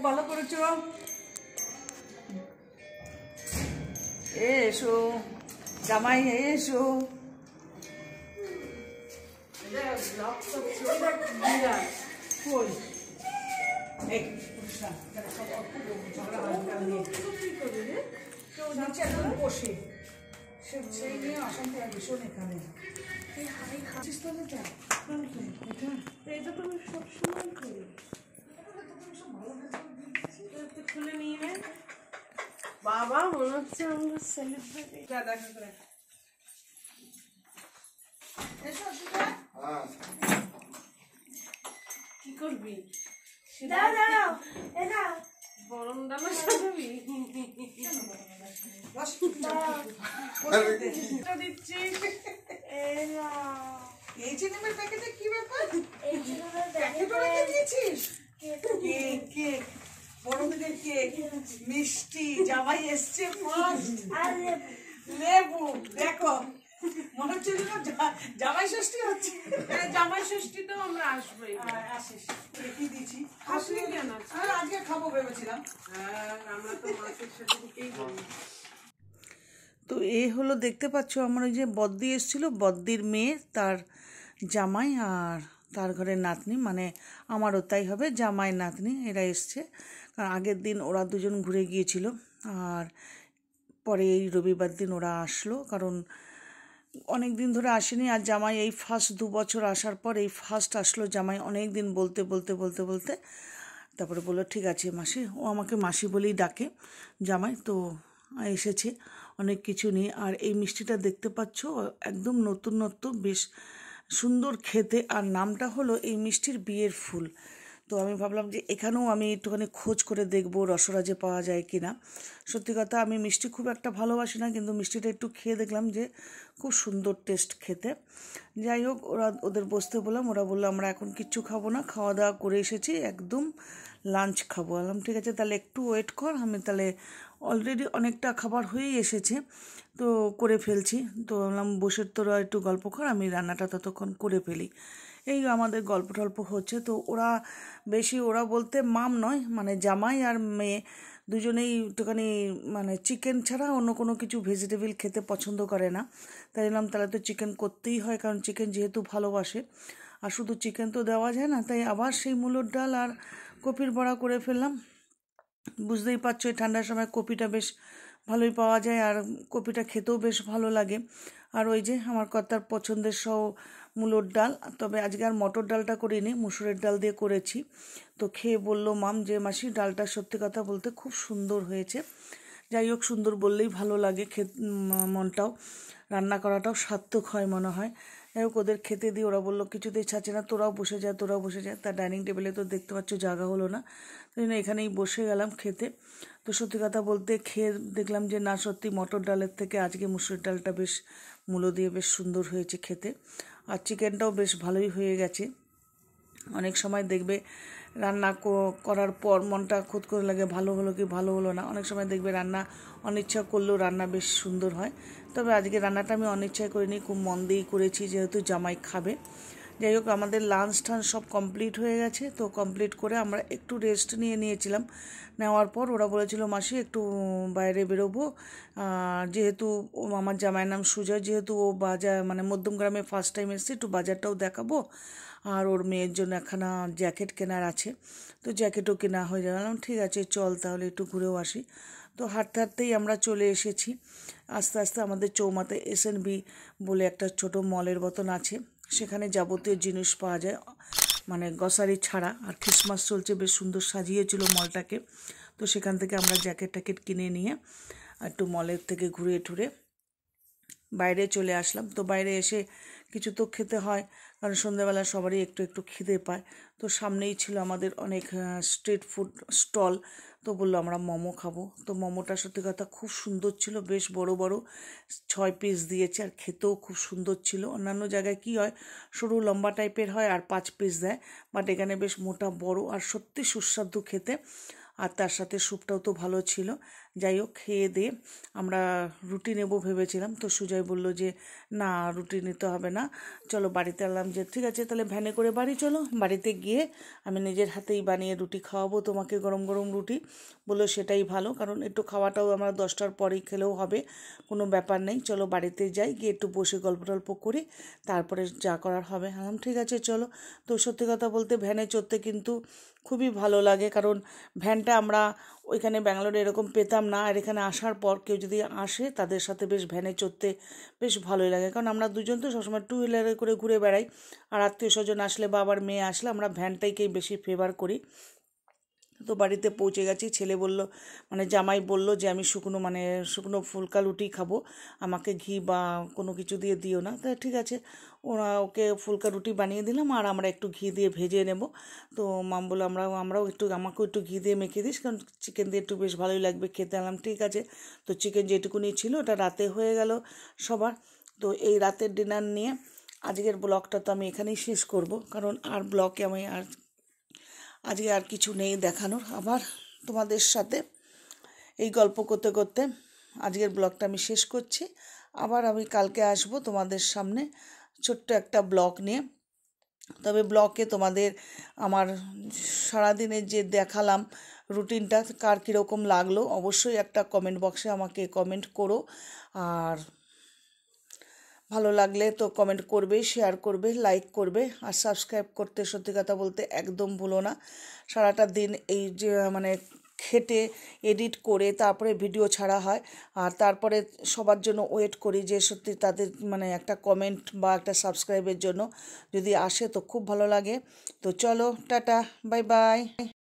ভালো করেছো। এসো জামাই এসো। বসে সেই নিয়ে অশান্তি আর ভীষণ এখানে। এটা তো আমি সবসময় করি। খুলে নিয়ে নে বাবা, মনে হচ্ছে আমরা সেলিব্রিটি। দেখা করে কি করবি? গরম ডালা সাজাবি? দিচ্ছি এই চিনিমের প্যাকেটে কি ব্যাপার? প্যাকেটও রেখে দিয়েছিস? কেক কেক বড়দিনের কেক, মিষ্টি, জামাই এসছে, লেবু। দেখো মনে হচ্ছে জামাই ষষ্ঠী হচ্ছে। জামাই ষষ্ঠীতেও আমরা আসবো। আসিস কি দিয়েছি? আসলে কেন আজকে খাবো ভেবেছিলাম। আমরা তো মাছের সাথে দিকেই যাবো। তো এই হলো দেখতে পাচ্ছ আমার ওই যে বদ্দি এসেছিলো, বদ্দির মেয়ে, তার জামাই আর তার ঘরের নাতনি, মানে আমারও তাই হবে, জামাই নাতনি এরা এসছে। কারণ আগের দিন ওরা দুজন ঘুরে গিয়েছিল আর পরে এই রবিবার দিন ওরা আসলো, কারণ অনেক দিন ধরে আসেনি। আর জামাই এই ফার্স্ট 2 বছর আসার পর এই ফার্স্ট আসলো জামাই। অনেক দিন বলতে বলতে বলতে বলতে তারপরে বললো ঠিক আছে মাসি, ও আমাকে মাসি বলেই ডাকে জামাই। তো এসেছে অনেক কিছু নিয়ে। আর এই মিষ্টিটা দেখতে পাচ্ছ একদম নতুনত্ব, বেশ সুন্দর খেতে। আর নামটা হলো এই মিষ্টির বিয়ের ফুল। তো আমি ভাবলাম যে এখানেও আমি একটুখানি খোঁজ করে দেখবো রসরাজে পাওয়া যায় কি না। সত্যি কথা আমি মিষ্টি খুব একটা ভালোবাসি না, কিন্তু মিষ্টিটা একটু খেয়ে দেখলাম যে খুব সুন্দর টেস্ট খেতে। যাই হোক, ওদের বসতে বললাম, ওরা বললো আমরা এখন কিচ্ছু খাবো না, খাওয়া দাওয়া করে এসেছি, একদম লাঞ্চ খাবো। বললাম ঠিক আছে তাহলে একটু ওয়েট কর, আমি তাহলে অলরেডি অনেকটা খাবার হয়েই এসেছে তো করে ফেলছি। তো বললাম বসে তোরা একটু গল্প কর, আমি রান্নাটা ততক্ষণ করে ফেলি। এই আমাদের গল্প টল্প হচ্ছে। তো ওরা বলতে মাম নয়, মানে জামাই আর মেয়ে দুজনেই একটুখানি মানে চিকেন ছাড়া অন্য কোনো কিছু ভেজিটেবল খেতে পছন্দ করে না। তাই বললাম তাহলে তো চিকেন করতেই হয়, কারণ চিকেন যেহেতু ভালোবাসে। আর শুধু চিকেন তো দেওয়া যায় না, তাই আবার সেই মূলোর ডাল আর কপির বড়া করে ফেললাম। বুঝতেই পারছো এই ঠান্ডার সময় কপিটা বেশ ভালোই পাওয়া যায় আর কপিটা খেতেও বেশ ভালো লাগে। আর ওই যে আমার কর্তার পছন্দের মূলোর ডাল, তবে আজকে আর মটর ডালটা করিনি, মুসুরের ডাল দিয়ে করেছি। তো খেয়ে বললো মাম যে মাসি ডালটা সত্যি কথা বলতে খুব সুন্দর হয়েছে। যাই হোক, সুন্দর বললেই ভালো লাগে, মনটাও, রান্না করাটাও সার্থক হয় মনে হয়। যাই হোক, ওদের খেতে দিয়ে ওরা বললো কিছুতেই ছাড়ছে না, তোরাও বসে যায়। তার ডাইনিং টেবিলে তো দেখতে পাচ্ছ জায়গা হলো না, তাই জন্য এখানেই বসে গেলাম খেতে। তো সত্যি কথা বলতে খেয়ে দেখলাম যে না, সত্যি মটর ডালের থেকে আজকে মুসুর ডালটা বেশ মূলো দিয়ে বেশ সুন্দর হয়েছে খেতে। আর চিকেনটাও বেশ ভালোই হয়ে গেছে। অনেক সময় দেখবে রান্না করার পর মনটা খুদ করে লাগে ভালো হলো কি ভালো হলো না। অনেক সময় দেখবে রান্না অনিচ্ছা করলেও রান্না বেশ সুন্দর হয়। তবে আজকে রান্নাটা আমি অনিচ্ছায় করিনি, খুব মন দিয়েই করেছি, যেহেতু জামাই খাবে। যাই হোক, আমাদের লাঞ্চ টাঞ্চ সব কমপ্লিট হয়ে গেছে। তো কমপ্লিট করে আমরা একটু রেস্ট নিয়েছিলাম। নেওয়ার পর ওরা বলেছিল মাসি একটু বাইরে বেরোবো, যেহেতু আমার জামাইয়ের নাম সুজয়, যেহেতু ও বাজার মানে মধ্যমগ্রামে ফার্স্ট টাইম এসেছে, একটু বাজারটাও দেখাবো। আর ওর মেয়ের জন্য একখানা জ্যাকেট কেনার আছে, তো জ্যাকেটও কেনা হয়ে গেলাম। ঠিক আছে চল তাহলে একটু ঘুরেও আসি। তো হাঁটতে হাঁটতেই আমরা চলে এসেছি। আস্তে আস্তে আমাদের চৌমাতে এসএনবি বলে একটা ছোট মলের মতন আছে, সেখানে যাবতীয় জিনিস পাওয়া যায়, মানে গ্রসারি ছাড়া। আর ক্রিসমাস চলছে, বেশ সুন্দর সাজিয়েছিল মলটাকে। তো সেখান থেকে আমরা জ্যাকেট ট্যাকেট কিনে নিয়ে একটু মলের থেকে ঘুরে টুরে বাইরে চলে আসলাম। তো বাইরে এসে কিছু তো খেতে হয়, কারণ সন্ধ্যাবেলা সবারই একটু একটু খিদে পায়। তো সামনেই ছিল আমাদের অনেক স্ট্রিট ফুড স্টল। তো বললো আমরা মোমো খাবো। তো মোমোটা সত্যি কথা খুব সুন্দর ছিল, বেশ বড় বড় 6 পিস দিয়েছে, আর খেতেও খুব সুন্দর ছিল। অন্যান্য জায়গায় কি হয়, সরু লম্বা টাইপের হয় আর 5 পিস দেয়, বাট এখানে বেশ মোটা বড় আর সত্যি সুস্বাদু খেতে। আর তার সাথে স্যুপটাও তো ভালো ছিল। যাই হোক, খেয়ে দিয়ে আমরা রুটি নেব ভেবেছিলাম, তো সুজয় বলল যে না রুটি নিতে হবে না, চলো বাড়িতে এলাম। যে ঠিক আছে তাহলে ভ্যানে করে বাড়ি চলো, বাড়িতে গিয়ে আমি নিজের হাতেই বানিয়ে রুটি খাওয়াবো তোমাকে, গরম গরম রুটি। বললো সেটাই ভালো, কারণ একটু খাওয়াটাও আমরা 10টার পরেই খেলেও হবে, কোনো ব্যাপার নেই, চলো বাড়িতে যাই, গিয়ে একটু বসে গল্প টল্প করি, তারপরে যা করার হবে। আমি ঠিক আছে চলো। তো সত্যি কথা বলতে ভ্যানে চড়তে কিন্তু খুবই ভালো লাগে, কারণ ভ্যানটা আমরা ওইখানে ব্যাঙ্গালোরে এরকম পেতাম না, আর এখানে আসার পর কেউ যদি আসে তাদের সাথে বেশ ভ্যানে চড়তে বেশ ভালোই লাগে, কারণ আমরা দুজন তো সবসময় 2 হুইলারে করে ঘুরে বেড়াই, আর আত্মীয় স্বজন আসলে বা আবার মেয়ে আসলে আমরা ভ্যানটাইকেই বেশি ফেভার করি। তো বাড়িতে পৌঁছে গেছি, ছেলে বলল মানে জামাই বলল যে আমি শুকনো ফুলকা রুটি খাবো, আমাকে ঘি বা কোনো কিছু দিয়ে দিও না। তা ঠিক আছে, ওকে ফুলকা রুটি বানিয়ে দিলাম, আর আমরা একটু ঘি দিয়ে ভেজে নেব। তো মাম বললো আমাকেও একটু ঘি দিয়ে মেখে দিস, কারণ চিকেন দিয়ে একটু বেশ ভালোই লাগবে খেতে। আনলাম ঠিক আছে। তো চিকেন যেটুকুনি ছিল ওটা রাতে হয়ে গেল সবার। তো এই রাতের ডিনার নিয়ে আজকের ব্লগটা তো আমি এখানেই শেষ করব, কারণ আর ব্লগে আমি আজকে আর কিছু নেই দেখানোর। আবার তোমাদের সাথে এই গল্প করতে করতে আজকের ব্লগটা আমি শেষ করছি। আবার আমি কালকে আসব তোমাদের সামনে ছোট্ট একটা ব্লগ নিয়ে। তবে ব্লগে তোমাদের আমার সারাদিনের যে দেখালাম রুটিনটা কার কীরকম লাগলো অবশ্যই একটা কমেন্ট বক্সে আমাকে কমেন্ট করো, আর ভালো লাগলে তো কমেন্ট করবে, শেয়ার করবে, লাইক করবে, আর সাবস্ক্রাইব করতে সত্যি কথা বলতে একদম ভুলো না। সারাটা দিন এই যে খেটে এডিট করে তারপরে ভিডিও ছাড়া হয়, আর তারপরে সবার জন্য ওয়েট করি যে সত্যি তাদের একটা কমেন্ট বা একটা সাবস্ক্রাইবের জন্য যদি আসে তো খুব ভালো লাগে। তো চলো টাটা, বাই বাই।